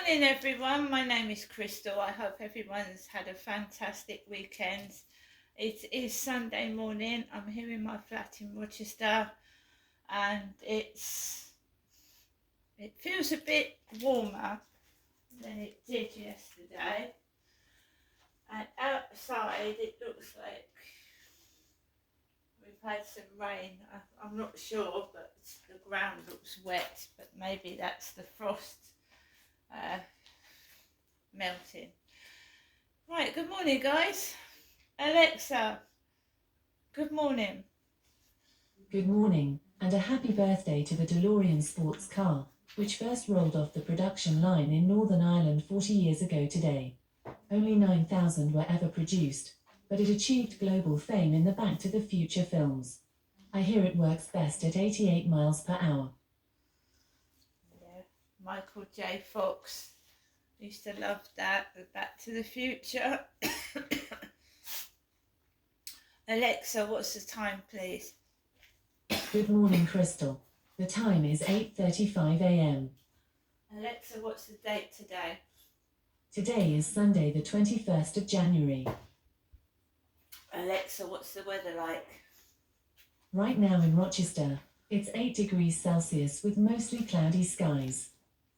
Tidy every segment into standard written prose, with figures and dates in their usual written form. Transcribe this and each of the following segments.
Morning everyone, my name is Crystal. I hope everyone's had a fantastic weekend. It is Sunday morning. I'm here in my flat in Rochester and it feels a bit warmer than it did yesterday. And outside it looks like we've had some rain. I'm not sure, but the ground looks wet, but maybe that's the frost melting. Right, good morning guys. Alexa, good morning. Good morning, and a happy birthday to the DeLorean sports car, which first rolled off the production line in Northern Ireland 40 years ago today. Only 9,000 were ever produced, but it achieved global fame in the Back to the Future films. I hear it works best at 88 miles per hour. Yeah, Michael J. Fox used to love that, the Back to the Future. Alexa, what's the time, please? Good morning, Crystal. The time is 8:35 a.m. Alexa, what's the date today? Today is Sunday, the 21st of January. Alexa, what's the weather like? Right now in Rochester, it's 8 degrees Celsius with mostly cloudy skies.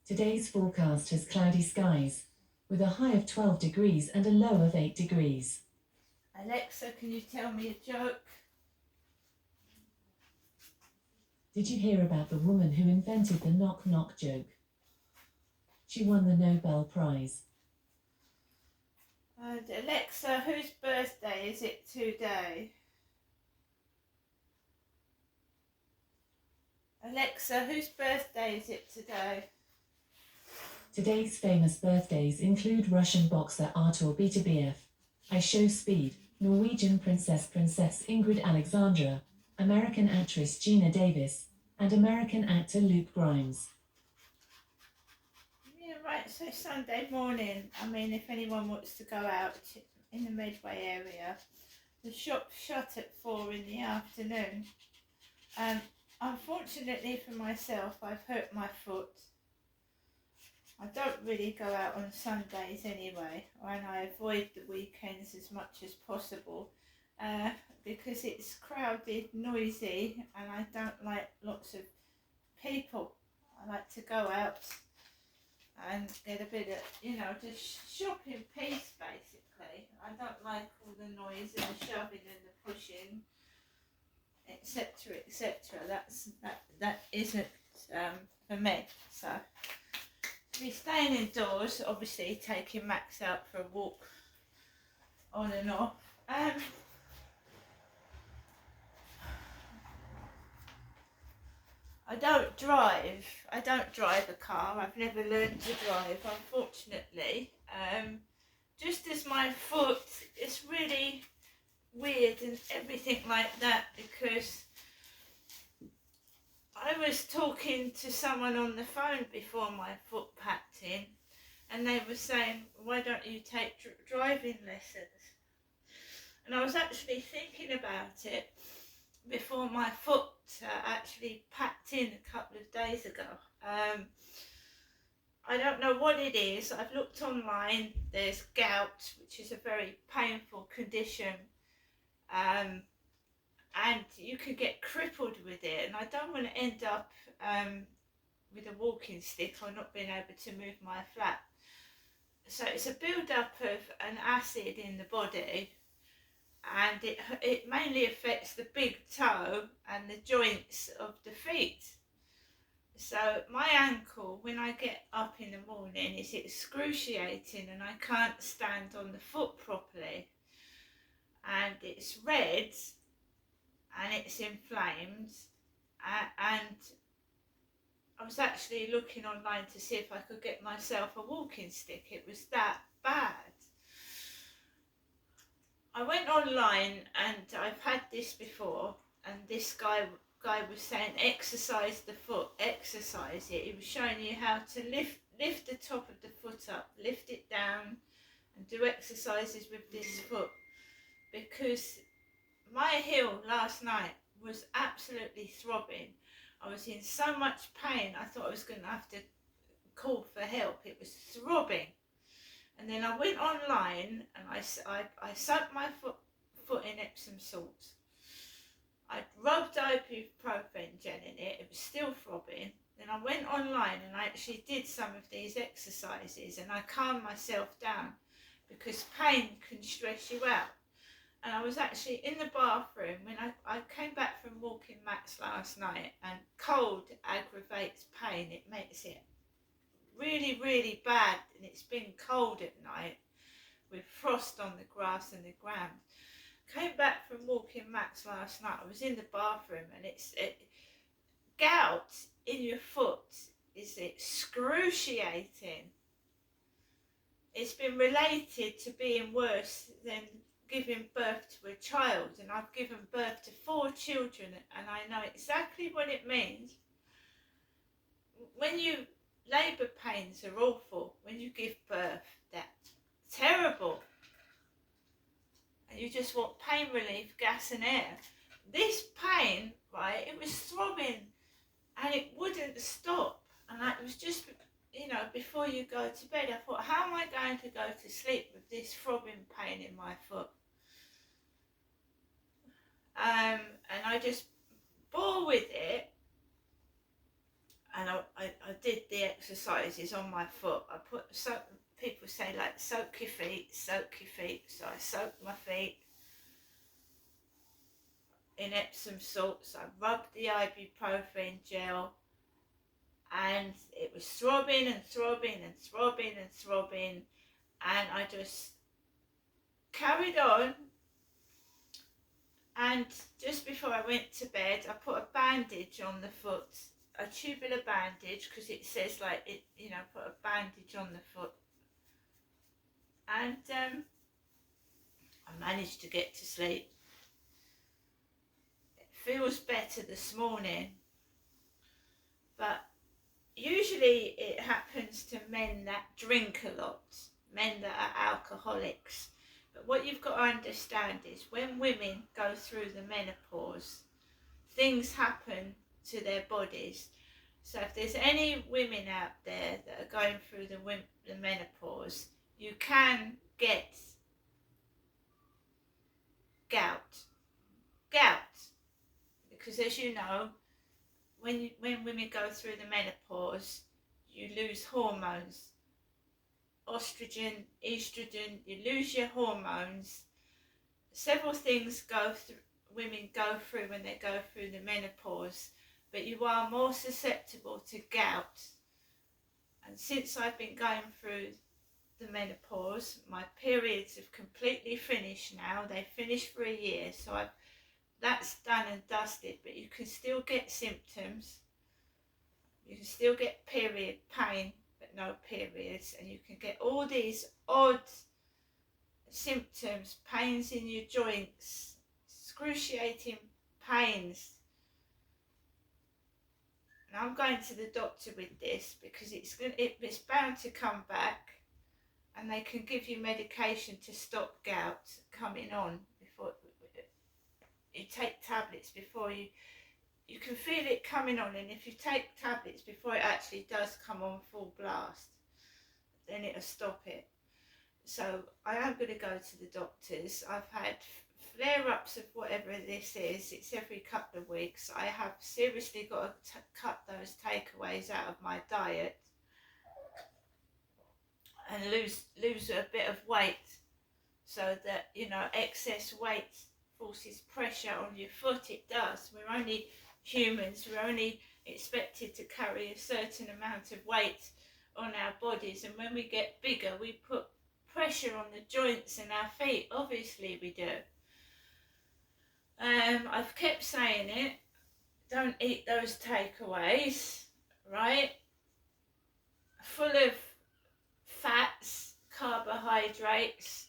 Today's forecast has cloudy skies, with a high of 12 degrees and a low of 8 degrees. Alexa, can you tell me a joke? Did you hear about the woman who invented the knock-knock joke? She won the Nobel Prize. And Alexa, whose birthday is it today? Alexa, whose birthday is it today? Today's famous birthdays include Russian boxer Artur Beterbiev, I Show Speed, Norwegian Princess Ingrid Alexandra, American actress Gina Davis, and American actor Luke Grimes. Yeah, right, so Sunday morning, if anyone wants to go out in the Medway area, the shop shut at 4 in the afternoon. Unfortunately for myself, I've hurt my foot. I don't really go out on Sundays anyway, and I avoid the weekends as much as possible because it's crowded, noisy, and I don't like lots of people. I like to go out and get a bit of, just shop in peace basically. I don't like all the noise and the shoving and the pushing, etc, etc. That isn't for me. So we're staying indoors, obviously taking Max out for a walk on and off. I don't drive a car. I've never learned to drive, unfortunately. Just as my foot is really weird and everything like that, because I was talking to someone on the phone before my foot packed in, and they were saying, why don't you take driving lessons? And I was actually thinking about it before my foot actually packed in a couple of days ago. I don't know what it is. I've looked online. There's gout, which is a very painful condition, and you could get crippled with it, and I don't want to end up with a walking stick or not being able to move my flat. So it's a build-up of an acid in the body, and it mainly affects the big toe and the joints of the feet. So my ankle, when I get up in the morning, is excruciating, and I can't stand on the foot properly, and it's red and it's inflamed, and I was actually looking online to see if I could get myself a walking stick. It was that bad. I went online, and I've had this before, and this guy was saying exercise the foot, exercise it. He was showing you how to lift the top of the foot up, lift it down, and do exercises with this foot, because my heel last night was absolutely throbbing. I was in so much pain, I thought I was going to have to called for help. It was throbbing. And then I went online and I soaked my foot in Epsom salts. I rubbed ibuprofen gel in it. It was still throbbing. Then I went online and I actually did some of these exercises and I calmed myself down because pain can stress you out. And I was actually in the bathroom when I came back from walking Max last night, and cold aggravates pain. It makes it really, really bad, and it's been cold at night with frost on the grass and the ground. Came back from walking Max last night. I was in the bathroom, and gout in your foot is excruciating. It's been related to being worse than giving birth to a child, and I've given birth to 4 children, and I know exactly what it means. When labour pains are awful. When you give birth, that's terrible. And you just want pain relief, gas and air. This pain, right, it was throbbing and it wouldn't stop. And it was just, before you go to bed, I thought, how am I going to go to sleep with this throbbing pain in my foot? And I just bore with it. And I did the exercises on my foot. People say, like, soak your feet. So I soaked my feet in Epsom salts. I rubbed the ibuprofen gel, and it was throbbing and throbbing and throbbing and throbbing, and I just carried on. And just before I went to bed, I put a bandage on the foot, a tubular bandage, because it says, like, put a bandage on the foot. And I managed to get to sleep. It feels better this morning, but usually it happens to men that drink a lot, men that are alcoholics. But what you've got to understand is when women go through the menopause, things happen to their bodies. So if there's any women out there that are going through the menopause, you can get gout. Because as you know, when women go through the menopause, you lose hormones. Estrogen, you lose your hormones. Several things women go through when they go through the menopause, but you are more susceptible to gout. And since I've been going through the menopause, my periods have completely finished now. They finished for a year, so that's done and dusted, but you can still get symptoms. You can still get period pain, but no periods, and you can get all these odd symptoms, pains in your joints, excruciating pains. And I'm going to the doctor with this because it's bound to come back, and they can give you medication to stop gout coming on. Before you take tablets, before you can feel it coming on, and if you take tablets before it actually does come on full blast, then it'll stop it. So I am going to go to the doctors. I've had flare-ups of whatever this is. It's every couple of weeks. I have seriously got to cut those takeaways out of my diet and lose a bit of weight, so that excess weight forces pressure on your foot. It does. We're only humans. We're only expected to carry a certain amount of weight on our bodies, and when we get bigger we put pressure on the joints in our feet. Obviously we do. I've kept saying it, don't eat those takeaways, right? Full of fats, carbohydrates.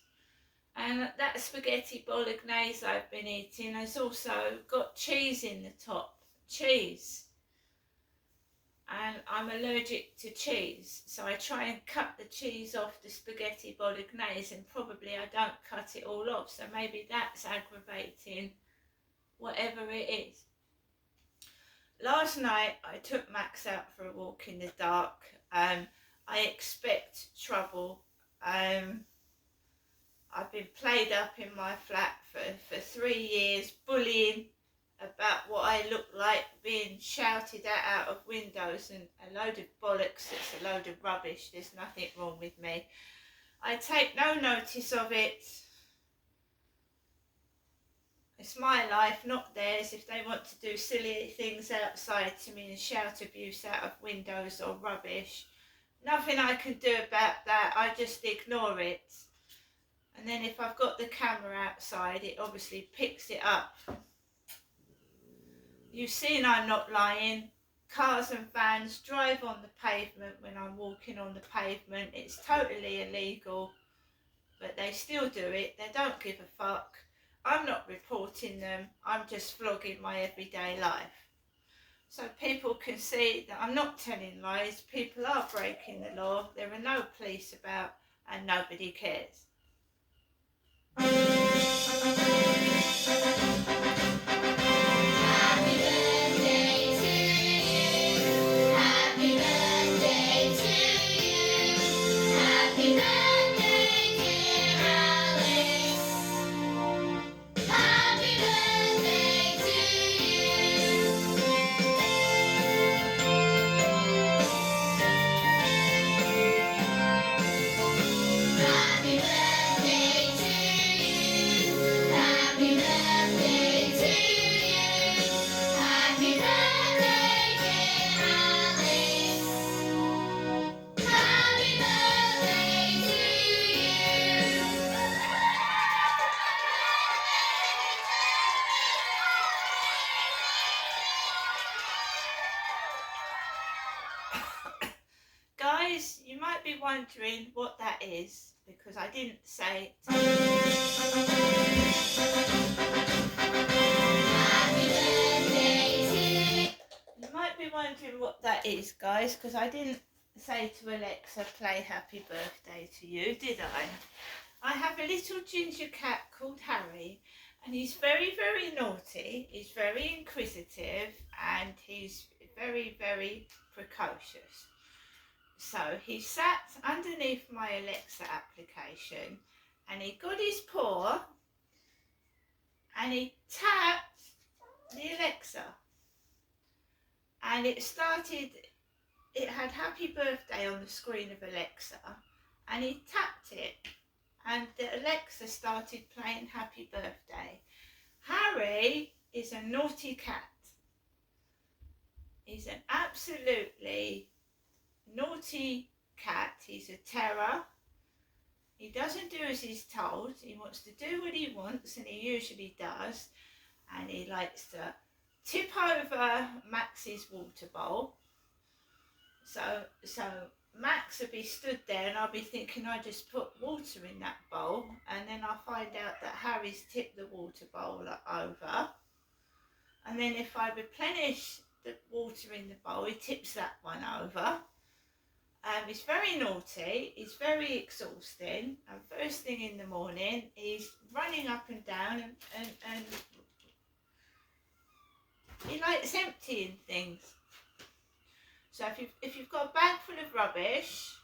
And that spaghetti bolognese I've been eating has also got cheese in the top. Cheese. And I'm allergic to cheese, so I try and cut the cheese off the spaghetti bolognese, and probably I don't cut it all off, so maybe that's aggravating whatever it is. Last night I took Max out for a walk in the dark. I expect trouble. I've been played up in my flat for 3 years, bullying about what I look like, being shouted at out of windows, and a load of bollocks. It's a load of rubbish. There's nothing wrong with me. I take no notice of it. It's my life, not theirs. If they want to do silly things outside to me and shout abuse out of windows or rubbish, nothing I can do about that. I just ignore it. And then if I've got the camera outside, it obviously picks it up. You've seen I'm not lying. Cars and vans drive on the pavement when I'm walking on the pavement. It's totally illegal, but they still do it. They don't give a fuck. I'm not reporting them. I'm just vlogging my everyday life. So people can see that I'm not telling lies. People are breaking the law. There are no police about and nobody cares. Guys, you might be wondering what that is, because I didn't say it. You might be wondering what that is, guys, because I didn't say to Alexa, play Happy Birthday to You, did I? I have a little ginger cat called Harry, and he's very, very naughty, he's very inquisitive, and he's very, very precocious. So he sat underneath my Alexa application and he got his paw and he tapped the Alexa, and it had Happy Birthday on the screen of Alexa, and he tapped it and the Alexa started playing Happy Birthday. Harry is a naughty cat. He's an absolutely naughty cat. He's a terror. He doesn't do as he's told. He wants to do what he wants, and he usually does. And he likes to tip over Max's water bowl. So Max will be stood there, and I'll be thinking I just put water in that bowl, and then I'll find out that Harry's tipped the water bowl over. And then if I replenish the water in the bowl, he tips that one over. He's very naughty, he's very exhausting, and first thing in the morning he's running up and down and he likes emptying things. So if you've got a bag full of rubbish,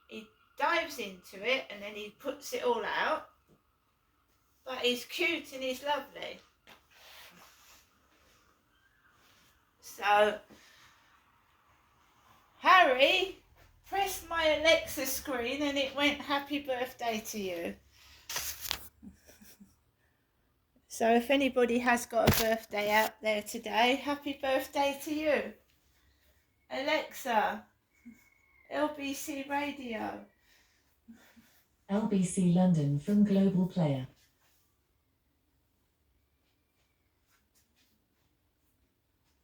he dives into it and then he puts it all out. But he's cute and he's lovely. So Harry pressed my Alexa screen and it went Happy Birthday to You. So if anybody has got a birthday out there today, happy birthday to you. Alexa, LBC Radio. LBC London from Global Player.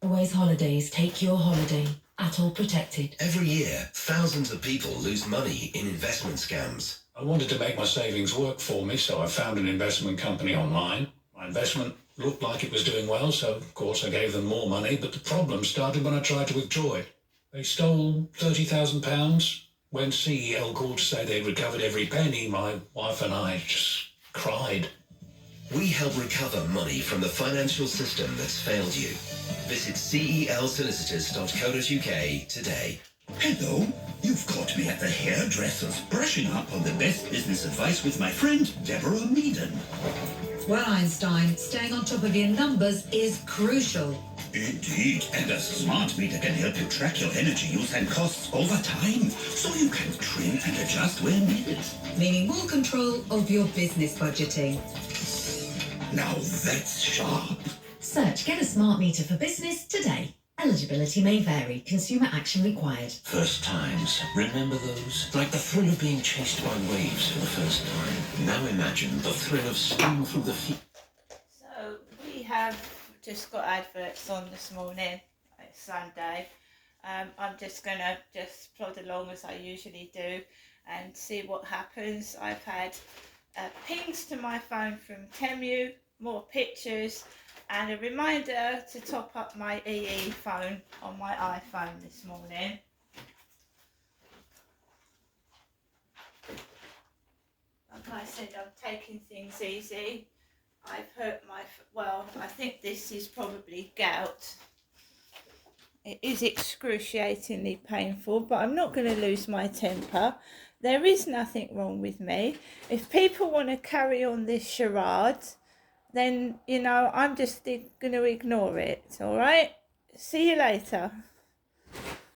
Always Holidays, take your holiday. Atoll protected. Every year, thousands of people lose money in investment scams. I wanted to make my savings work for me, so I found an investment company online. My investment looked like it was doing well, so of course I gave them more money, but the problem started when I tried to withdraw it. They stole £30,000. When CEL called to say they'd recovered every penny, my wife and I just cried. We help recover money from the financial system that's failed you. Visit celsolicitors.co.uk today. Hello, You've caught me at the hairdresser's, brushing up on the best business advice with my friend Deborah Meaden. Well, Einstein, staying on top of your numbers is crucial. Indeed, and a smart meter can help you track your energy use and costs over time, so you can trim and adjust where needed. Meaning more control of your business budgeting. Now that's sharp. Search Get a Smart Meter for Business today. Eligibility may vary. Consumer action required. First times, remember those? Like the thrill of being chased by waves for the first time. Now imagine the thrill of skiing through the feet. So we have just got adverts on this morning. It's Sunday. I'm just gonna plod along as I usually do and see what happens. I've had pings to my phone from Temu, more pictures, and a reminder to top up my EE phone on my iPhone this morning. Like I said, I'm taking things easy. I've hurt I think this is probably gout. It is excruciatingly painful, but I'm not going to lose my temper. There is nothing wrong with me. If people want to carry on this charade, then, I'm just going to ignore it, all right? See you later.